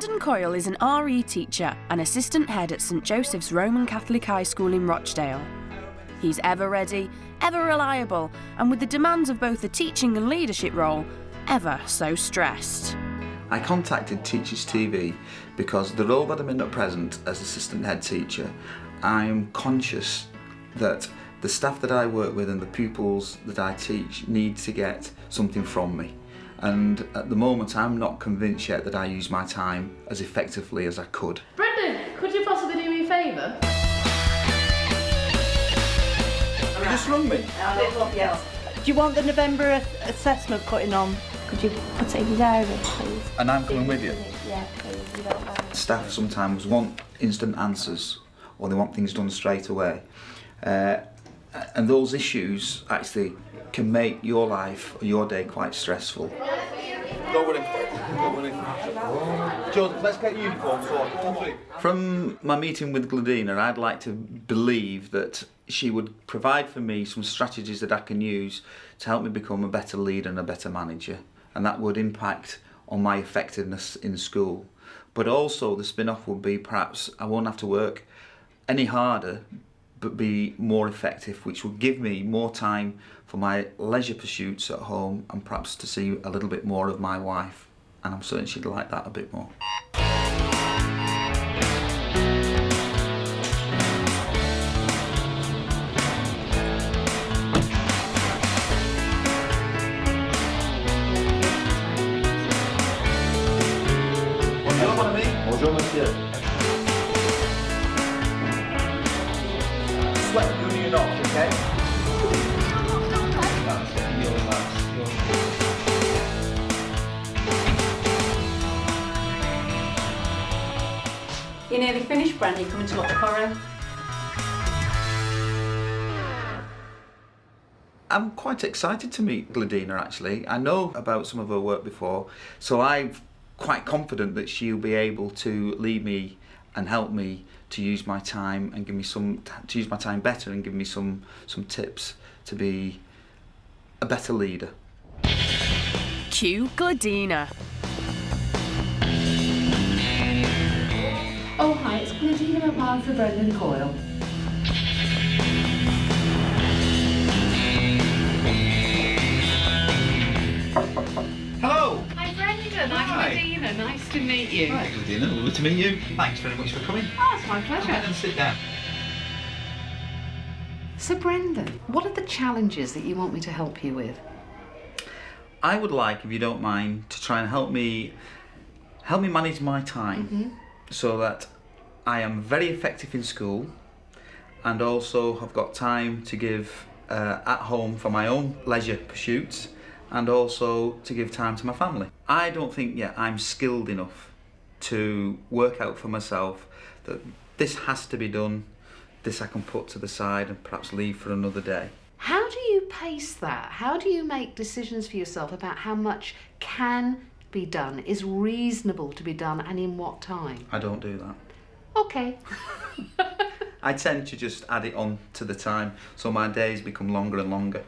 Brendan Coyle is an RE teacher and assistant head at St Joseph's Roman Catholic High School in Rochdale. He's ever ready, ever reliable, and with the demands of both the teaching and leadership role, ever so stressed. I contacted Teachers TV because the role that I'm in at present as assistant head teacher, I'm conscious that the staff that I work with and the pupils that I teach need to get something from me. And at the moment I'm not convinced yet that I use my time as effectively as I could. Brendan, could you possibly do me a favour? Have you just rung me? Yes. Do you want the November assessment putting on? Could you put it in your diary, please? And I'm coming with you? Yeah, please, you don't mind. Staff sometimes want instant answers or they want things done straight away. And those issues actually can make your life or your day quite stressful. Go with him. Joseph, let's get uniforms on. From my meeting with Gladina, I'd like to believe that she would provide for me some strategies that I can use to help me become a better leader and a better manager, and that would impact on my effectiveness in school. But also the spin-off would be perhaps I won't have to work any harder but be more effective, which would give me more time for my leisure pursuits at home and perhaps to see a little bit more of my wife. And I'm certain she'd like that a bit more. Bonjour, mon ami. Bonjour, monsieur. Sweat doing your knock, okay? That's it, you'll relax. You're nearly finished, Brendan. You're coming to look thorough. I'm quite excited to meet Gladina actually. I know about some of her work before, so I'm quite confident that she'll be able to lead me and help me to use my time and give me to use my time better and give me some tips to be a better leader. Cue Gladina. Oh, hi, it's Gladina McMahon for Brendan Coyle. Hello! Hi Brendan, Hi. I'm Gladina, nice to meet you. Hi Gladina, lovely to meet you. Thanks very much for coming. Oh, it's my Come pleasure. in and sit down. So Brendan, what are the challenges that you want me to help you with? I would like, if you don't mind, to try and help me manage my time so that I am very effective in school and also have got time to give at home for my own leisure pursuits and also to give time to my family. I don't think yet I'm skilled enough to work out for myself that this has to be done, this I can put to the side and perhaps leave for another day. How do you pace that? How do you make decisions for yourself about how much can be done, is reasonable to be done, and in what time? I don't do that. Okay. I tend to just add it on to the time, so my days become longer and longer.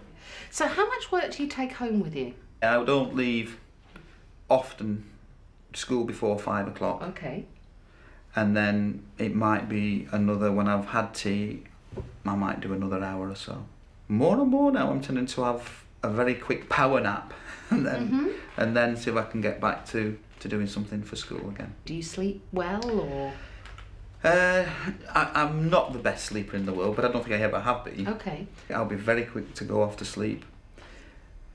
So how much work do you take home with you? I don't leave often school before 5 o'clock. Okay. And then it might be another, when I've had tea, I might do another hour or so. More and more now I'm tending to have a very quick power nap and then see if I can get back to doing something for school again. Do you sleep well or? I'm not the best sleeper in the world, but I don't think I ever have been. Okay. I'll be very quick to go off to sleep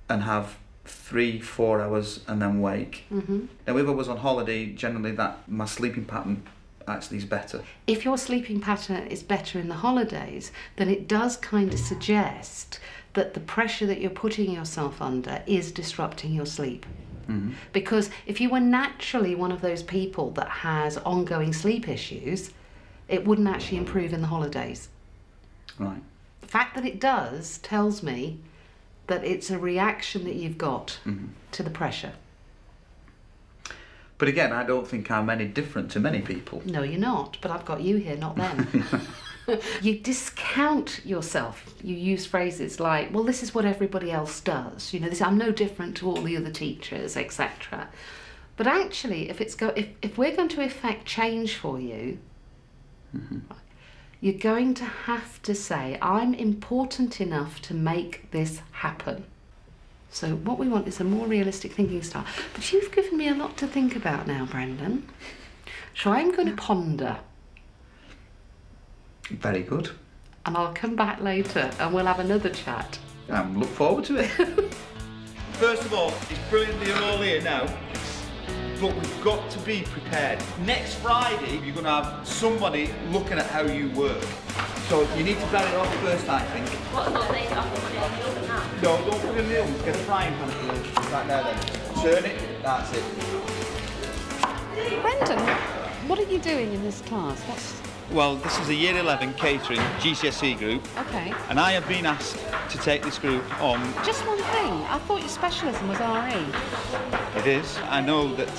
and have 3-4 hours and then wake. Now if I was on holiday, generally that my sleeping pattern actually is better. If your sleeping pattern is better in the holidays, then it does kind of suggest that the pressure that you're putting yourself under is disrupting your sleep. Because if you were naturally one of those people that has ongoing sleep issues, it wouldn't actually improve in the holidays. Right. The fact that it does tells me that it's a reaction that you've got to the pressure. But again, I don't think I'm any different to many people. No, you're not, but I've got you here, not them. You discount yourself. You use phrases like, well, this is what everybody else does. You know, this, I'm no different to all the other teachers, etc. But actually, if we're going to effect change for you, you're going to have to say, I'm important enough to make this happen. So what we want is a more realistic thinking style. But you've given me a lot to think about now, Brendan. So I'm going to ponder. Very good. And I'll come back later and we'll have another chat. Look forward to it. First of all, it's brilliant that you're all here now, but we've got to be prepared. Next Friday, you're going to have somebody looking at how you work. So you need to burn it off first, I think. What about take it off and put it in the oven now? No, don't put it in the oven. Get a frying pan right there then. Turn it, that's it. Brendan, what are you doing in this class? Well, this is a Year 11 catering GCSE group, Okay. and I have been asked to take this group on. Just one thing, I thought your specialism was RE. It is. I know that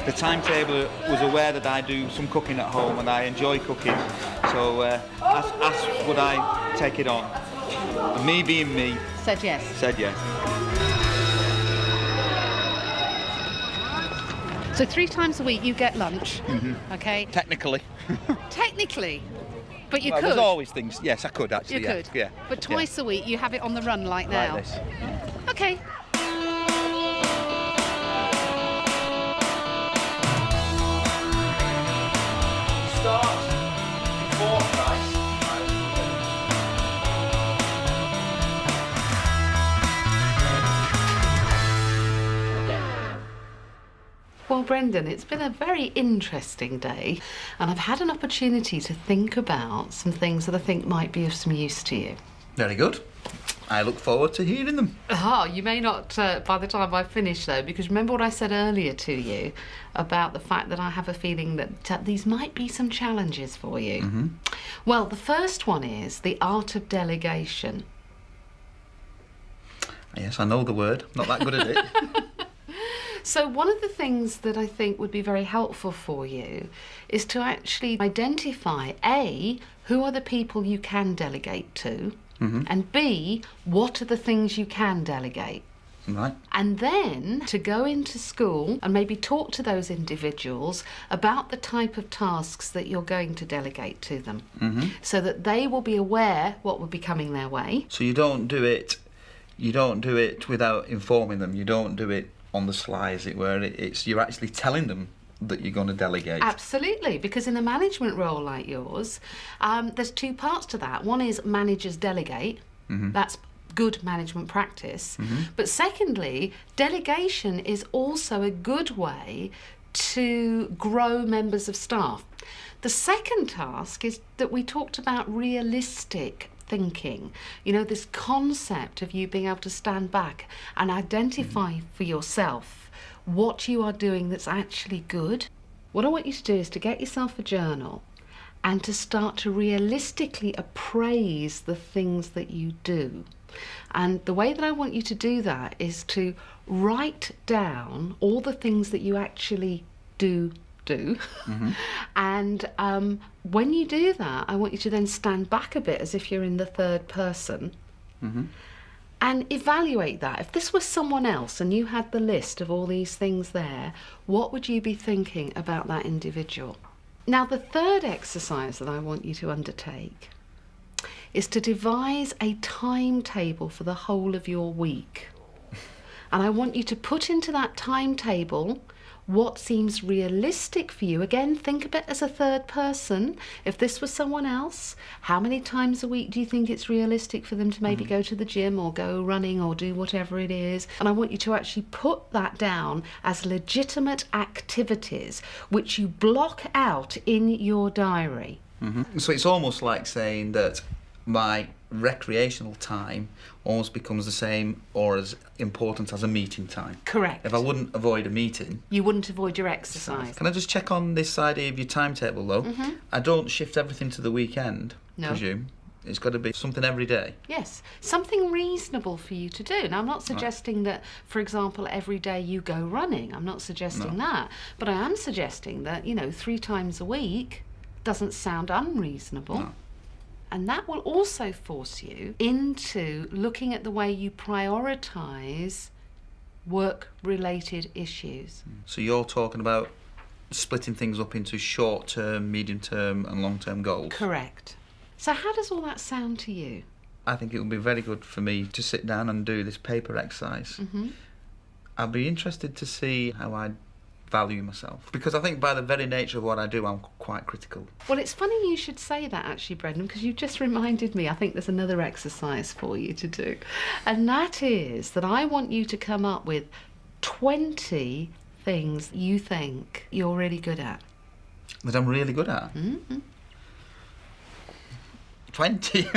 the timetable was aware that I do some cooking at home and I enjoy cooking, so asked would I take it on. And me being me, Said yes. said yes. So 3 times a week you get lunch, okay? Technically. Technically, but you Well, could. there's always things. Yes, I could actually. You could. Yeah. But twice a week you have it on the run like now. Like this. Okay. Start before Christ. Well, Brendan, it's been a very interesting day, and I've had an opportunity to think about some things that I think might be of some use to you. Very good. I look forward to hearing them. You may not by the time I finish, though, because remember what I said earlier to you about the fact that I have a feeling that these might be some challenges for you. Well, the first one is the art of delegation. Yes, I know the word. Not that good at it. So one of the things that I think would be very helpful for you is to actually identify, A, who are the people you can delegate to, and B, what are the things you can delegate. Right. And then to go into school and maybe talk to those individuals about the type of tasks that you're going to delegate to them, so that they will be aware what will be coming their way. So you don't do it without informing them. You don't do it on the sly, as it were. You're actually telling them that you're going to delegate. Absolutely, because in a management role like yours, there's 2 parts to that. One is managers delegate. That's good management practice. But secondly, delegation is also a good way to grow members of staff. The second task is that we talked about realistic thinking. You know, this concept of you being able to stand back and identify for yourself what you are doing that's actually good. What I want you to do is to get yourself a journal and to start to realistically appraise the things that you do. And the way that I want you to do that is to write down all the things that you actually do. And when you do that, I want you to then stand back a bit as if you're in the third person and evaluate that. If this was someone else and you had the list of all these things there, what would you be thinking about that individual? Now, the third exercise that I want you to undertake is to devise a timetable for the whole of your week. And I want you to put into that timetable what seems realistic for you. Again, think of it as a third person. If this was someone else, how many times a week do you think it's realistic for them to maybe go to the gym or go running or do whatever it is? And I want you to actually put that down as legitimate activities which you block out in your diary. So it's almost like saying that my recreational time almost becomes the same or as important as a meeting time. Correct. If I wouldn't avoid a meeting, you wouldn't avoid your exercise. Can I just check on this idea of your timetable though? I don't shift everything to the weekend, No. presume. It's got to be something every day. Yes, something reasonable for you to do. Now, I'm not suggesting that, for example, every day you go running. I'm not suggesting that. But I am suggesting that, 3 times a week doesn't sound unreasonable. No. And that will also force you into looking at the way you prioritise work-related issues. So you're talking about splitting things up into short-term, medium-term and long-term goals? Correct. So how does all that sound to you? I think it would be very good for me to sit down and do this paper exercise. I'd be interested to see how I value myself, because I think by the very nature of what I do, I'm quite critical. Well, it's funny you should say that, actually, Brendan, because you've just reminded me, I think there's another exercise for you to do. And that is that I want you to come up with 20 things you think you're really good at. That I'm really good at? 20?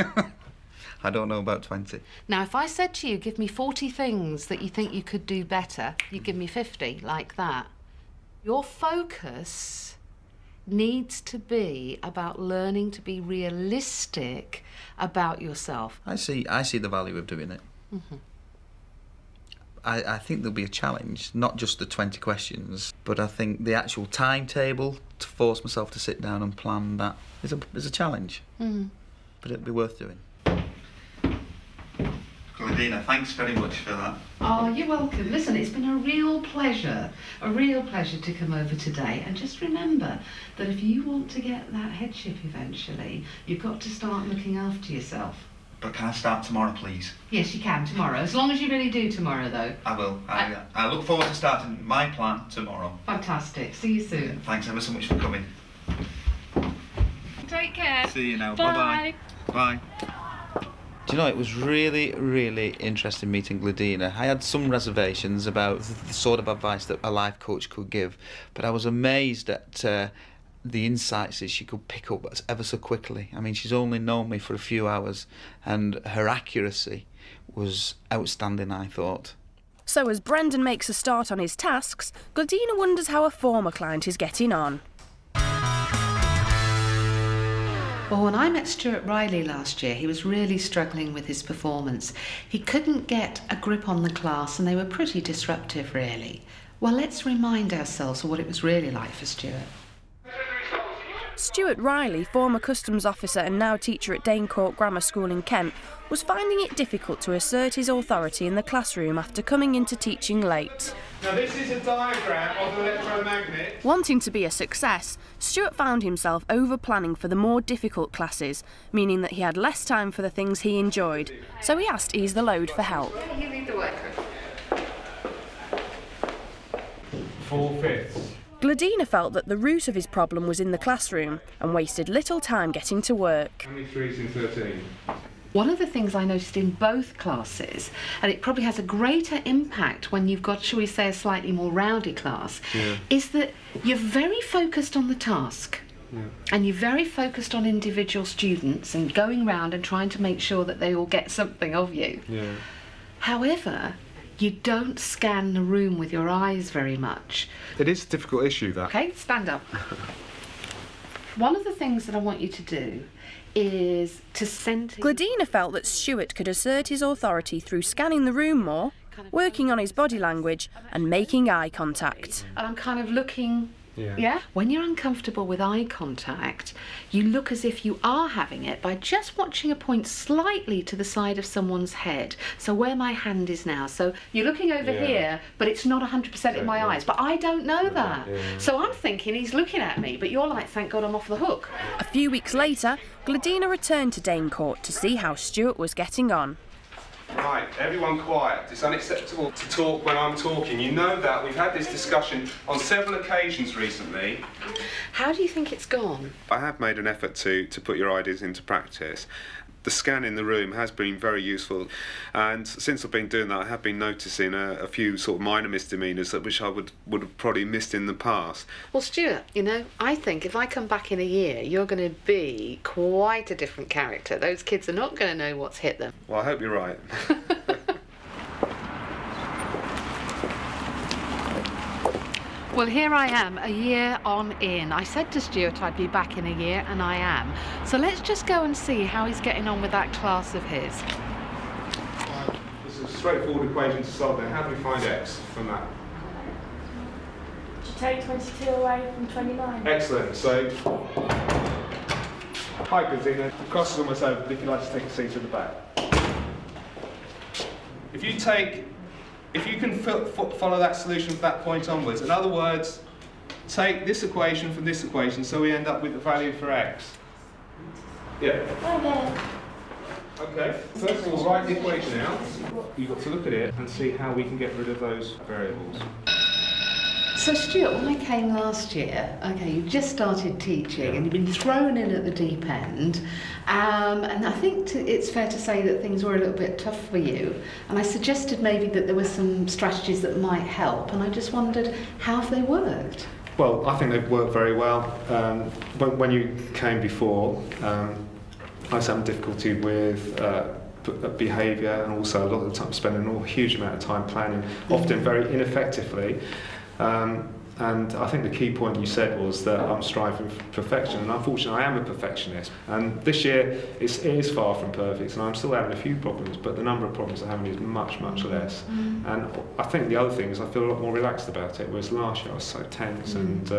I don't know about 20. Now, if I said to you, give me 40 things that you think you could do better, you give me 50, like that. Your focus needs to be about learning to be realistic about yourself. I see the value of doing it. I think there'll be a challenge, not just the 20 questions, but I think the actual timetable to force myself to sit down and plan that is a challenge. But it'll be worth doing. Gladina, thanks very much for that. Oh, you're welcome. Listen, it's been a real pleasure to come over today. And just remember that if you want to get that headship eventually, you've got to start looking after yourself. But can I start tomorrow, please? Yes, you can tomorrow, as long as you really do tomorrow, though. I will. I look forward to starting my plan tomorrow. Fantastic. See you soon. Thanks ever so much for coming. Take care. See you now. Bye. Bye-bye. Bye. Do you know, it was really, really interesting meeting Gladina. I had some reservations about the sort of advice that a life coach could give, but I was amazed at the insights that she could pick up ever so quickly. I mean, she's only known me for a few hours, and her accuracy was outstanding, I thought. So as Brendan makes a start on his tasks, Gladina wonders how a former client is getting on. Well, when I met Stuart Riley last year, he was really struggling with his performance. He couldn't get a grip on the class and they were pretty disruptive, really. Well, let's remind ourselves of what it was really like for Stuart. Stuart Riley, former customs officer and now teacher at Dane Court Grammar School in Kent, was finding it difficult to assert his authority in the classroom after coming into teaching late. Now this is a diagram of an electromagnet. Wanting to be a success, Stuart found himself over-planning for the more difficult classes, meaning that he had less time for the things he enjoyed. So he asked Ease the Load for help. You lead the work. 4/5. Gladina felt that the root of his problem was in the classroom and wasted little time getting to work. How many 3s in 13? One of the things I noticed in both classes, and it probably has a greater impact when you've got, shall we say, a slightly more rowdy class, is that you're very focused on the task. And you're very focused on individual students and going round and trying to make sure that they all get something of you. However, you don't scan the room with your eyes very much. It is a difficult issue, that. Okay, stand up. One of the things that I want you to do is to center... Gladina felt that Stuart could assert his authority through scanning the room more, working on his body language and making eye contact. And I'm kind of looking... Yeah? When you're uncomfortable with eye contact, you look as if you are having it by just watching a point slightly to the side of someone's head. So where my hand is now. So you're looking over here, but it's not 100% in my eyes. But I don't know that. So I'm thinking he's looking at me, but you're like, thank God I'm off the hook. A few weeks later, Gladina returned to Dane Court to see how Stuart was getting on. Right, everyone quiet. It's unacceptable to talk when I'm talking. You know that. We've had this discussion on several occasions recently. How do you think it's gone? I have made an effort to put your ideas into practice. The scan in the room has been very useful, and since I've been doing that, I have been noticing a few sort of minor misdemeanours that which I would have probably missed in the past. Well, Stuart, you know, I think if I come back in a year, you're going to be quite a different character. Those kids are not going to know what's hit them. Well, I hope you're right. Well, here I am, a year on in. I said to Stuart I'd be back in a year, and I am. So let's just go and see how he's getting on with that class of his. This is a straightforward equation to solve then. How do we find x from that? To take 22 away from 29. Excellent. So, hi, Gladina. The class is almost over, but if you'd like to take a seat at the back. If you take if you can follow that solution from that point onwards, in other words, take this equation from this equation so we end up with the value for x. Yeah. Okay, first of all, write the equation out. You've got to look at it and see how we can get rid of those variables. So Stuart, when I came last year, okay, you just started teaching and you've been thrown in at the deep end, and I think it's fair to say that things were a little bit tough for you, and I suggested maybe that there were some strategies that might help, and I just wondered, how have they worked? Well, I think they've worked very well. When you came before, I was having difficulty with behaviour, and also a lot of the time spending a huge amount of time planning, often very ineffectively. And I think the key point you said was that I'm striving for perfection, and unfortunately I am a perfectionist. And this year it is far from perfect, and I'm still having a few problems, but the number of problems I'm having is much, much less. And I think the other thing is I feel a lot more relaxed about it, whereas last year I was so tense, and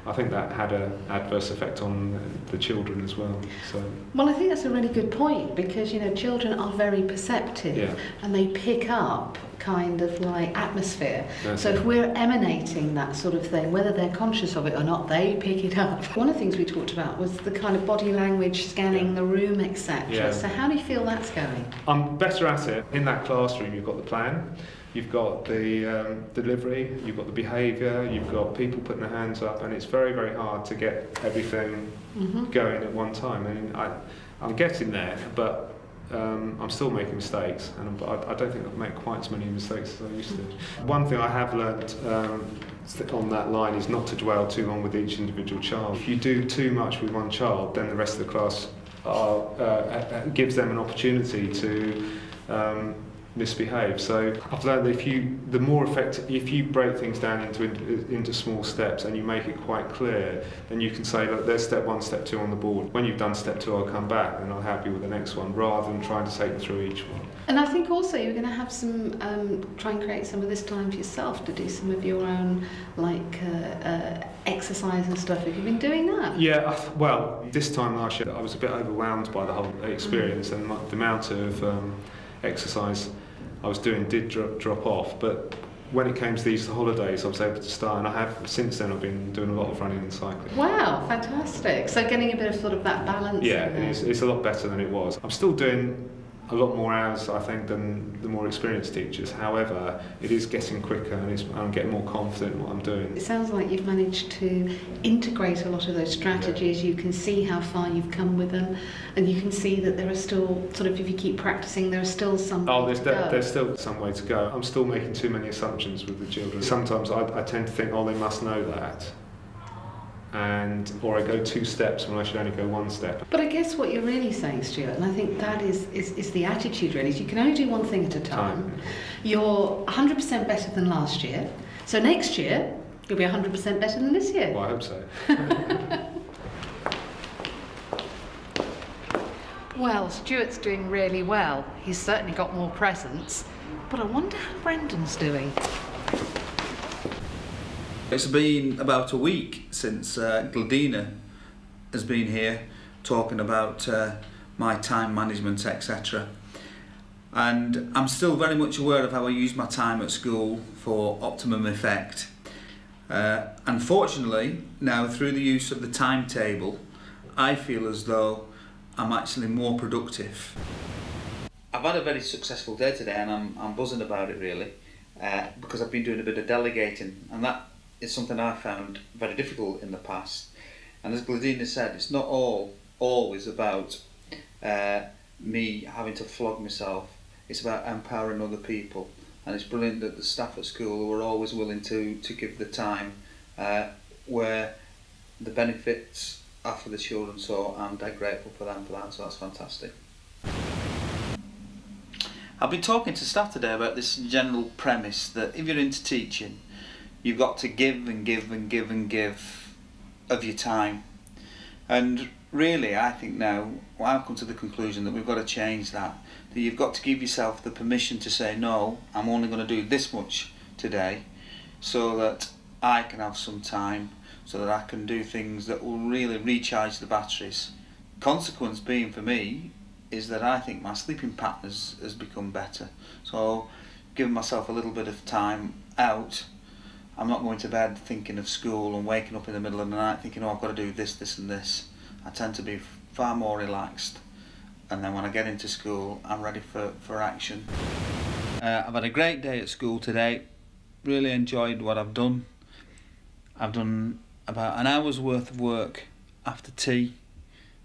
I think that had an adverse effect on the children as well. So. Well, I think that's a really good point, because children are very perceptive, and they pick up kind of like atmosphere. So if we're emanating that sort of thing, whether they're conscious of it or not, they pick it up. One of the things we talked about was the kind of body language, scanning the room, etc. So how do you feel that's going? I'm better at it. In that classroom you've got the plan, you've got the delivery, you've got the behaviour, you've got people putting their hands up, and it's very, very hard to get everything going at one time. I mean, I'm getting there, but I'm still making mistakes, and I don't think I've made quite as many mistakes as I used to. One thing I have learnt on that line is not to dwell too long with each individual child. If you do too much with one child, then the rest of the class gives them an opportunity to misbehave. So I've learned that if you break things down into small steps and you make it quite clear, then you can say, look, there's step 1, step 2 on the board. When you've done step 2, I'll come back and I'll help you with the next one, rather than trying to take them through each one. And I think also you're going to have some, try and create some of this time for yourself to do some of your own, exercise and stuff. Have you been doing that? Yeah, well, this time last year I was a bit overwhelmed by the whole experience, and the amount of exercise I was doing did drop off, but when it came to these holidays I was able to start, and I have since then. I've been doing a lot of running and cycling. Wow, fantastic. So getting a bit of sort of that balance. Yeah, it's a lot better than it was. I'm still doing a lot more hours, I think, than the more experienced teachers. However, it is getting quicker, and I'm getting more confident in what I'm doing. It sounds like you've managed to integrate a lot of those strategies. You can see how far you've come with them, and you can see that there are still, sort of, if you keep practicing, there are still some way to go. There's still some way to go. I'm still making too many assumptions with the children. Sometimes I tend to think, they must know that. Or I go 2 steps when I should only go 1 step. But I guess what you're really saying, Stuart, and I think that is the attitude really, is you can only do one thing at a time. You're 100% better than last year, so next year you'll be 100% better than this year. Well, I hope so. Well, Stuart's doing really well. He's certainly got more presents, but I wonder how Brendan's doing. It's been about a week since Gladina has been here talking about my time management, etc. And I'm still very much aware of how I use my time at school for optimum effect. Unfortunately, now through the use of the timetable, I feel as though I'm actually more productive. I've had a very successful day today, and I'm buzzing about it really, because I've been doing a bit of delegating, and that is something I found very difficult in the past. And as Gladina said, it's not always about me having to flog myself. It's about empowering other people. And it's brilliant that the staff at school are always willing to give the time where the benefits are for the children, so I'm dead grateful for them for that, so that's fantastic. I've been talking to staff today about this general premise that if you're into teaching, you've got to give and give and give and give of your time. And really, I think now, I've come to the conclusion that we've got to change that. That you've got to give yourself the permission to say, no, I'm only going to do this much today, so that I can have some time, so that I can do things that will really recharge the batteries. Consequence being for me is that I think my sleeping pattern has become better. So giving myself a little bit of time out. I'm not going to bed thinking of school and waking up in the middle of the night thinking, oh, I've got to do this, this and this. I tend to be far more relaxed, and then when I get into school I'm ready for action. I've had a great day at school today, really enjoyed what I've done. I've done about an hour's worth of work after tea,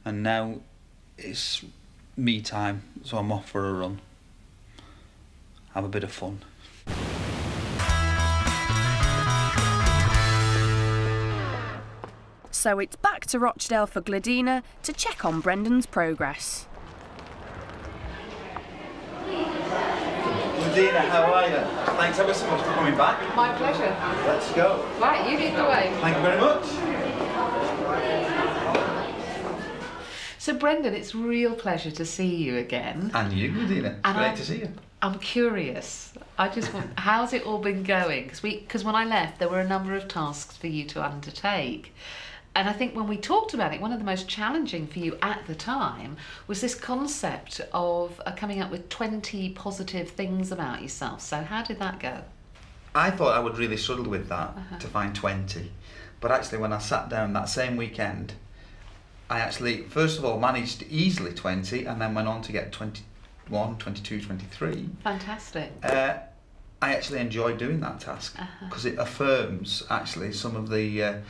and now it's me time, so I'm off for a run. Have a bit of fun. So it's back to Rochdale for Gladina to check on Brendan's progress. Gladina, how are you? Thanks ever so much for coming back. My pleasure. Let's go. Right, you lead the way. Thank you very much. So Brendan, it's a real pleasure to see you again. And you, Gladina. And Great to see you. I'm curious. I just want, how's it all been going? Because when I left, there were a number of tasks for you to undertake. And I think when we talked about it, one of the most challenging for you at the time was this concept of coming up with 20 positive things about yourself. So how did that go? I thought I would really struggle with that, to find 20. But actually, when I sat down that same weekend, I actually, first of all, managed easily 20 and then went on to get 21, 22, 23. Fantastic. I actually enjoy doing that task because it affirms actually some of the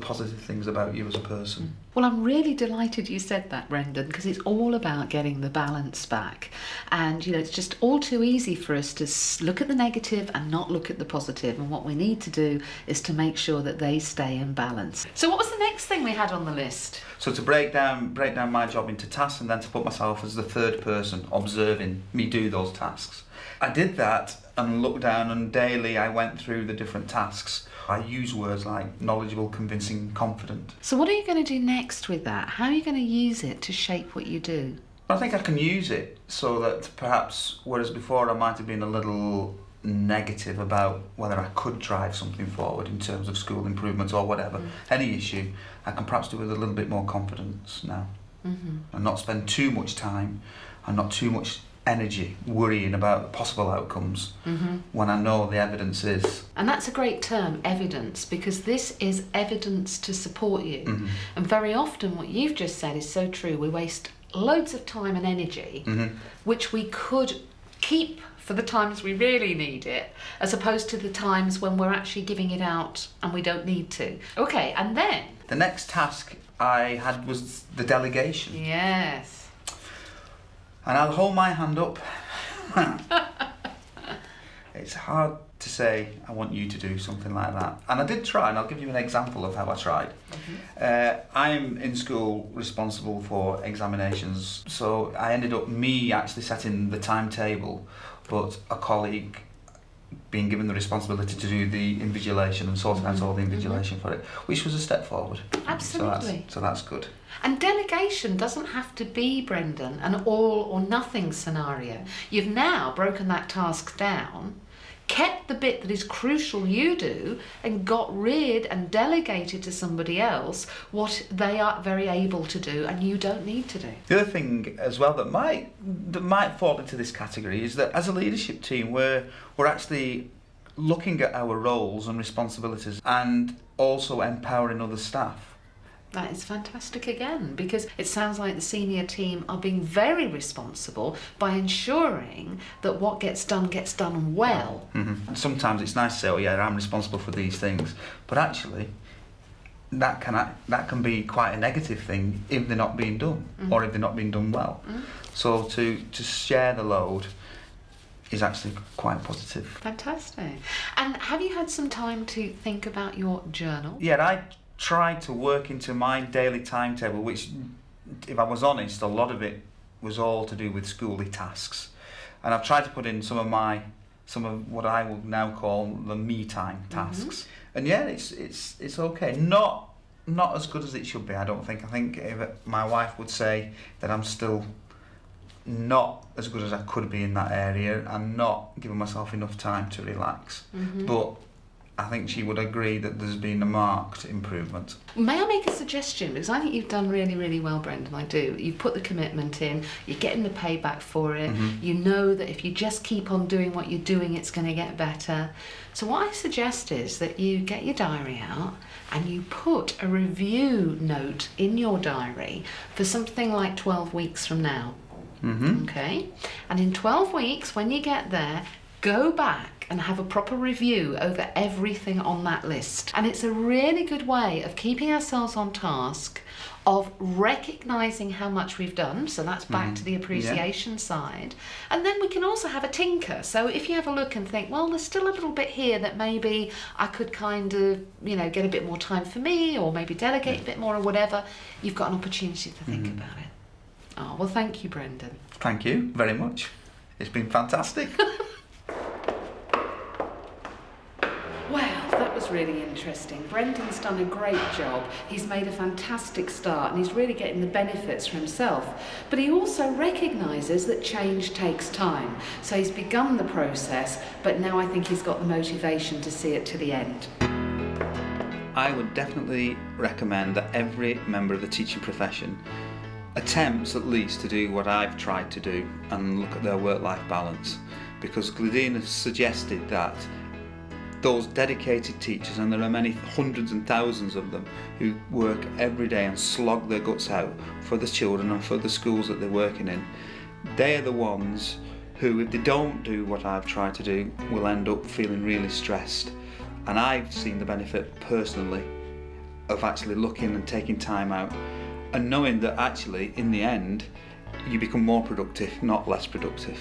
positive things about you as a person. Well, I'm really delighted you said that, Brendan, because it's all about getting the balance back. And, you know, it's just all too easy for us to look at the negative and not look at the positive. And what we need to do is to make sure that they stay in balance. So what was the next thing we had on the list? So to break down my job into tasks and then to put myself as the third person observing me do those tasks. I did that and looked down, and daily I went through the different tasks. I use words like knowledgeable, convincing, confident. So what are you going to do next with that? How are you going to use it to shape what you do? I think I can use it so that perhaps, whereas before I might have been a little negative about whether I could drive something forward in terms of school improvements or whatever, any issue, I can perhaps do with a little bit more confidence now. And not spend too much time and not too much energy worrying about possible outcomes when I know the evidence is. And that's a great term, evidence, because this is evidence to support you. And very often what you've just said is so true. We waste loads of time and energy which we could keep for the times we really need it, as opposed to the times when we're actually giving it out and we don't need to. Okay, and then? The next task I had was the delegation. Yes. And I'll hold my hand up. It's hard to say, I want you to do something like that. And I did try, and I'll give you an example of how I tried. I'm in school responsible for examinations, so I ended up me actually setting the timetable, but a colleague being given the responsibility to do the invigilation and sorting out all the invigilation for it, which was a step forward. Absolutely. So that's good. And delegation doesn't have to be, Brendan, an all or nothing scenario. You've now broken that task down, kept the bit that is crucial you do, and got rid and delegated to somebody else what they are very able to do and you don't need to do. The other thing as well that might fall into this category is that as a leadership team we're actually looking at our roles and responsibilities and also empowering other staff. That is fantastic again, because it sounds like the senior team are being very responsible by ensuring that what gets done well. And sometimes it's nice to say, oh yeah, I'm responsible for these things, but actually that can be quite a negative thing if they're not being done or if they're not being done well. So to share the load is actually quite positive. Fantastic. And have you had some time to think about your journal? Yeah, I tried to work into my daily timetable, which, if I was honest, a lot of it was all to do with schooly tasks. And I've tried to put in some of what I would now call the me time tasks. And yeah, it's okay. Not as good as it should be, I don't think. I think my wife would say that I'm still not as good as I could be in that area and not giving myself enough time to relax. But I think she would agree that there's been a marked improvement. May I make a suggestion? Because I think you've done really, really well, Brendan, I do. You've put the commitment in, you're getting the payback for it, you know that if you just keep on doing what you're doing, it's going to get better. So what I suggest is that you get your diary out and you put a review note in your diary for something like 12 weeks from now. Okay? And in 12 weeks, when you get there, go back and have a proper review over everything on that list. And it's a really good way of keeping ourselves on task, of recognising how much we've done, so that's back to the appreciation side. And then we can also have a tinker. So if you have a look and think, well, there's still a little bit here that maybe I could kind of, you know, get a bit more time for me, or maybe delegate a bit more, or whatever, you've got an opportunity to think about it. Oh, well, thank you, Brendan. Thank you very much. It's been fantastic. Wow, that was really interesting. Brendan's done a great job. He's made a fantastic start and he's really getting the benefits for himself. But he also recognises that change takes time. So he's begun the process, but now I think he's got the motivation to see it to the end. I would definitely recommend that every member of the teaching profession attempts at least to do what I've tried to do and look at their work-life balance, because Gladine has suggested that those dedicated teachers, and there are many hundreds and thousands of them who work every day and slog their guts out for the children and for the schools that they're working in, they are the ones who, if they don't do what I've tried to do, will end up feeling really stressed. And I've seen the benefit personally of actually looking and taking time out and knowing that actually in the end you become more productive, not less productive.